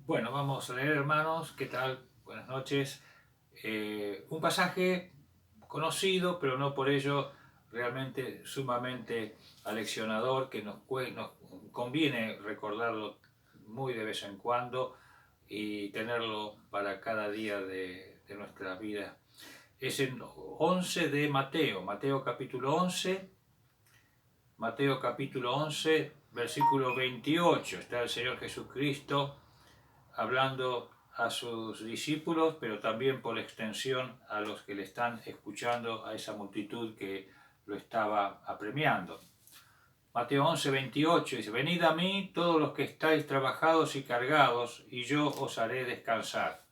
Bueno, vamos a leer, hermanos. ¿Qué tal? Buenas noches. Un pasaje conocido, pero no por ello realmente sumamente aleccionador, que nos conviene recordarlo muy de vez en cuando y tenerlo para cada día de nuestra vida. Es el 11 de Mateo, Mateo capítulo 11, versículo 28. Está el Señor Jesucristo hablando a sus discípulos, pero también por extensión a los que le están escuchando, a esa multitud que lo estaba apremiando. Mateo 11, 28 dice: Venid a mí todos los que estáis trabajados y cargados, y yo os haré descansar.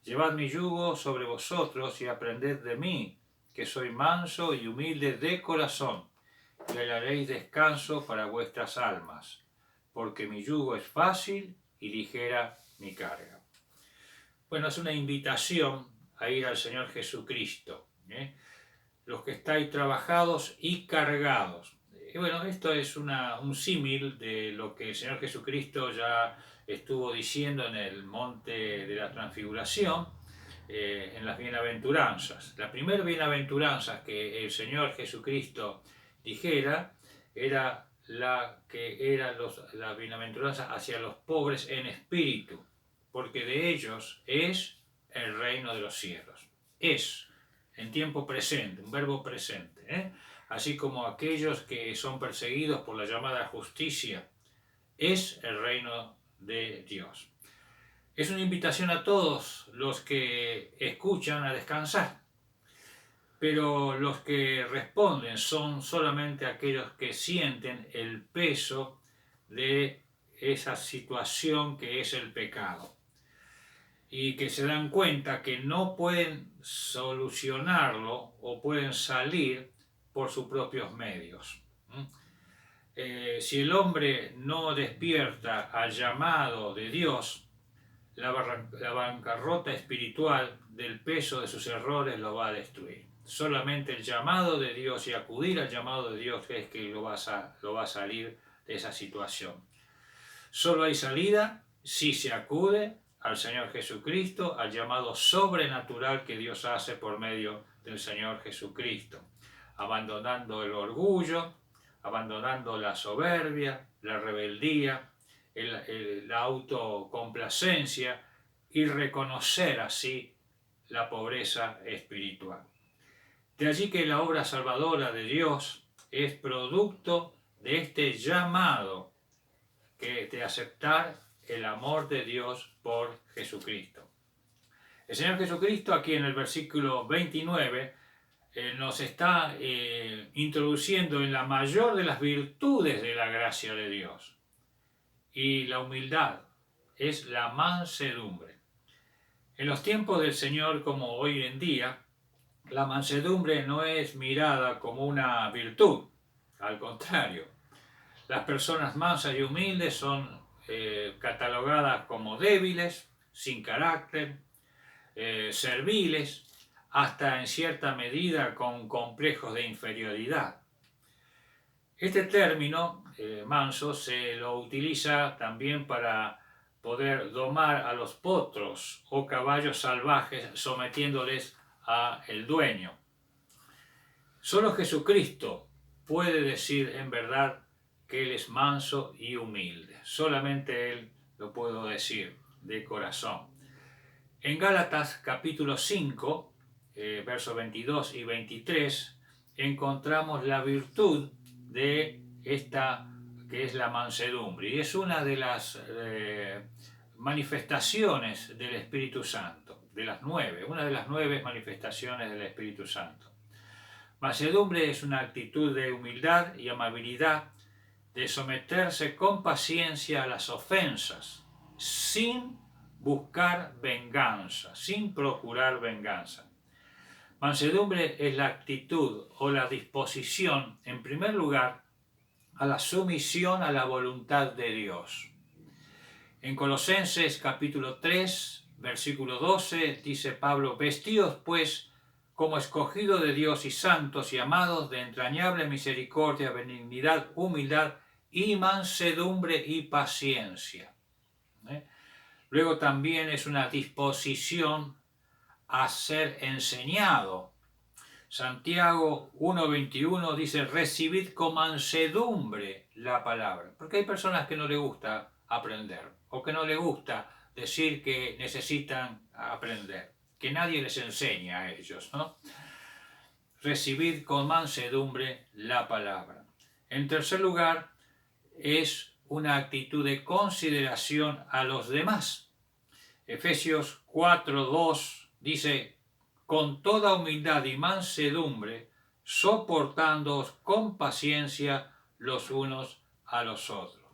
Llevad mi yugo sobre vosotros y aprended de mí, que soy manso y humilde de corazón, y hallaréis descanso para vuestras almas, porque mi yugo es fácil y ligera mi carga. Bueno, es una invitación a ir al Señor Jesucristo, los que estáis trabajados y cargados. Y bueno, esto es un símil de lo que el Señor Jesucristo ya estuvo diciendo en el monte de la transfiguración, en las bienaventuranzas. La primera bienaventuranza que el Señor Jesucristo dijera era la bienaventuranza hacia los pobres en espíritu, porque de ellos es el reino de los cielos. Es, en tiempo presente, un verbo presente, así como aquellos que son perseguidos por la llamada justicia, es el reino de Dios. Es una invitación a todos los que escuchan a descansar, pero los que responden son solamente aquellos que sienten el peso de esa situación que es el pecado y que se dan cuenta que no pueden solucionarlo o pueden salir por sus propios medios. Si el hombre no despierta al llamado de Dios, la bancarrota espiritual del peso de sus errores lo va a destruir. Solamente el llamado de Dios y acudir al llamado de Dios es que lo va a salir de esa situación. Solo hay salida si se acude al Señor Jesucristo, al llamado sobrenatural que Dios hace por medio del Señor Jesucristo, abandonando el orgullo, abandonando la soberbia, la rebeldía, la autocomplacencia y reconocer así la pobreza espiritual. De allí que la obra salvadora de Dios es producto de este llamado de aceptar el amor de Dios por Jesucristo. El Señor Jesucristo aquí en el versículo 29 nos está introduciendo en la mayor de las virtudes de la gracia de Dios. Y la humildad es la mansedumbre. En los tiempos del Señor, como hoy en día, la mansedumbre no es mirada como una virtud, al contrario. Las personas mansas y humildes son catalogadas como débiles, sin carácter, serviles, hasta en cierta medida con complejos de inferioridad. Este término, manso, se lo utiliza también para poder domar a los potros o caballos salvajes sometiéndoles a el dueño. Solo Jesucristo puede decir en verdad que Él es manso y humilde. Solamente Él lo puedo decir de corazón. En Gálatas capítulo 5, versos 22 y 23, encontramos la virtud de esta que es la mansedumbre. Y es una de las manifestaciones del Espíritu Santo, una de las 9 manifestaciones del Espíritu Santo. Mansedumbre es una actitud de humildad y amabilidad, de someterse con paciencia a las ofensas, sin buscar venganza, sin procurar venganza. Mansedumbre es la actitud o la disposición, en primer lugar, a la sumisión a la voluntad de Dios. En Colosenses capítulo 3, versículo 12, dice Pablo: vestíos pues como escogido de Dios y santos y amados, de entrañable misericordia, benignidad, humildad y mansedumbre y paciencia. Luego también es una disposición a ser enseñado. Santiago 1:21 dice, recibid con mansedumbre la palabra. Porque hay personas que no les gusta aprender o que no les gusta decir que necesitan aprender, que nadie les enseña a ellos, ¿no? Recibid con mansedumbre la palabra. En tercer lugar, es una actitud de consideración a los demás. Efesios 4:2 dice, con toda humildad y mansedumbre, soportándoos con paciencia los unos a los otros.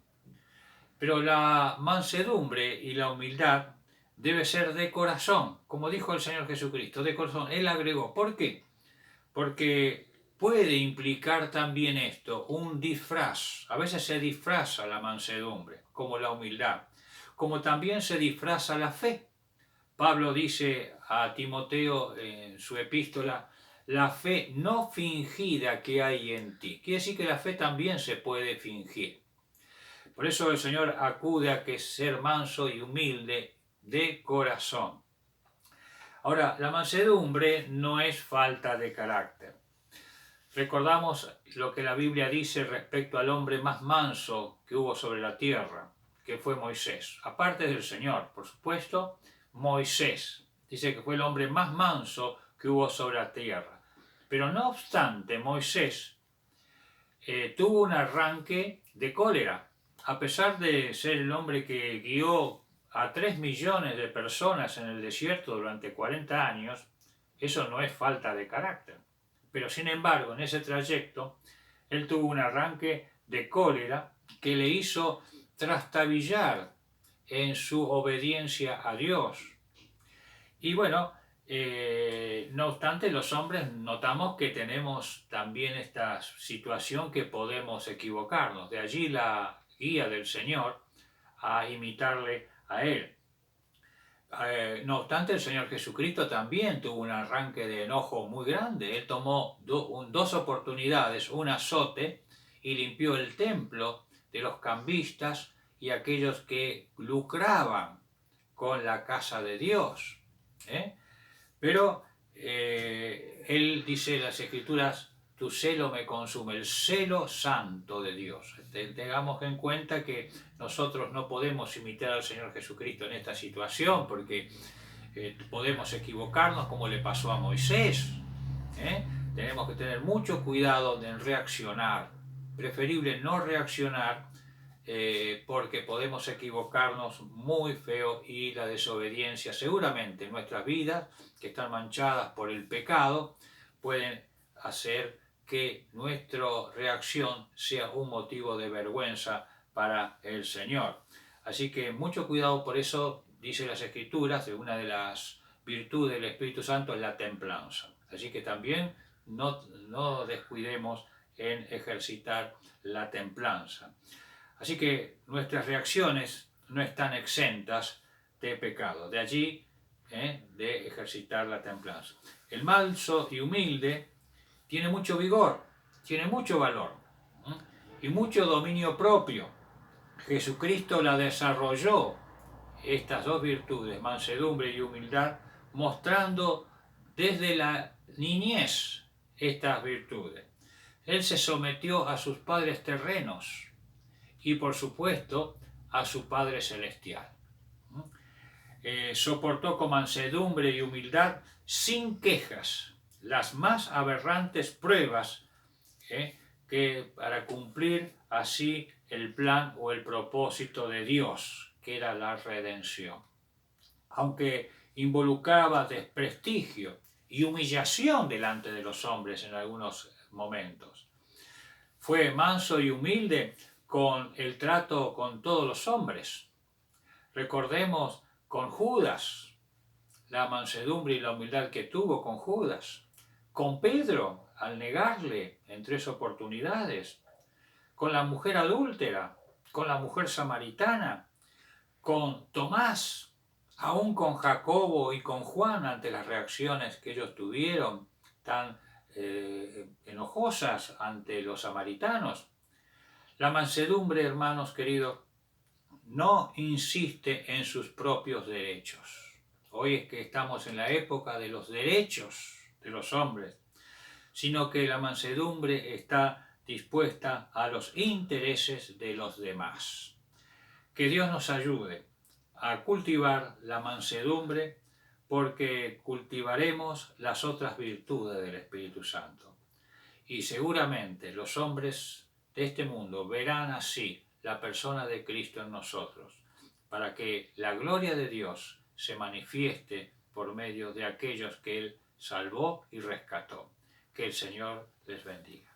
Pero la mansedumbre y la humildad debe ser de corazón, como dijo el Señor Jesucristo, de corazón. Él agregó, ¿por qué? Porque puede implicar también esto, un disfraz. A veces se disfraza la mansedumbre, como la humildad, como también se disfraza la fe. Pablo dice a Timoteo en su epístola, la fe no fingida que hay en ti. Quiere decir que la fe también se puede fingir. Por eso el Señor acude a que ser manso y humilde de corazón. Ahora, la mansedumbre no es falta de carácter. Recordamos lo que la Biblia dice respecto al hombre más manso que hubo sobre la tierra, que fue Moisés. Aparte del Señor, por supuesto, Moisés. Dice que fue el hombre más manso que hubo sobre la tierra. Pero no obstante, Moisés tuvo un arranque de cólera. A pesar de ser el hombre que guió a 3 millones de personas en el desierto durante 40 años, eso no es falta de carácter. Pero sin embargo, en ese trayecto, él tuvo un arranque de cólera que le hizo trastabillar en su obediencia a Dios. Y bueno, no obstante, los hombres notamos que tenemos también esta situación que podemos equivocarnos. De allí la guía del Señor a imitarle a Él. No obstante, el Señor Jesucristo también tuvo un arranque de enojo muy grande. Él tomó dos oportunidades, un azote, y limpió el templo de los cambistas y aquellos que lucraban con la casa de Dios. Pero él dice en las Escrituras, tu celo me consume, el celo santo de Dios. Tengamos en cuenta que nosotros no podemos imitar al Señor Jesucristo en esta situación porque podemos equivocarnos como le pasó a Moisés. Tenemos que tener mucho cuidado en reaccionar, preferible no reaccionar porque podemos equivocarnos muy feo y la desobediencia seguramente en nuestras vidas que están manchadas por el pecado pueden hacer que nuestra reacción sea un motivo de vergüenza para el Señor. Así que mucho cuidado, por eso dice las Escrituras, de una de las virtudes del Espíritu Santo es la templanza. Así que también no descuidemos en ejercitar la templanza. Así que nuestras reacciones no están exentas de pecado. De allí, de ejercitar la templanza. El manso y humilde tiene mucho vigor, tiene mucho valor y mucho dominio propio. Jesucristo la desarrolló, estas dos virtudes, mansedumbre y humildad, mostrando desde la niñez estas virtudes. Él se sometió a sus padres terrenos y por supuesto a su Padre Celestial. Soportó con mansedumbre y humildad sin quejas las más aberrantes pruebas que para cumplir así el plan o el propósito de Dios, que era la redención. Aunque involucraba desprestigio y humillación delante de los hombres en algunos momentos. Fue manso y humilde con el trato con todos los hombres. Recordemos con Judas, la mansedumbre y la humildad que tuvo con Judas, con Pedro al negarle en 3 oportunidades, con la mujer adúltera, con la mujer samaritana, con Tomás, aún con Jacobo y con Juan ante las reacciones que ellos tuvieron tan enojosas ante los samaritanos. La mansedumbre, hermanos queridos, no insiste en sus propios derechos. Hoy es que estamos en la época de los derechos de los hombres, sino que la mansedumbre está dispuesta a los intereses de los demás. Que Dios nos ayude a cultivar la mansedumbre, porque cultivaremos las otras virtudes del Espíritu Santo. Y seguramente los hombres de este mundo verán así la persona de Cristo en nosotros, para que la gloria de Dios se manifieste por medio de aquellos que Él salvó y rescató. Que el Señor les bendiga.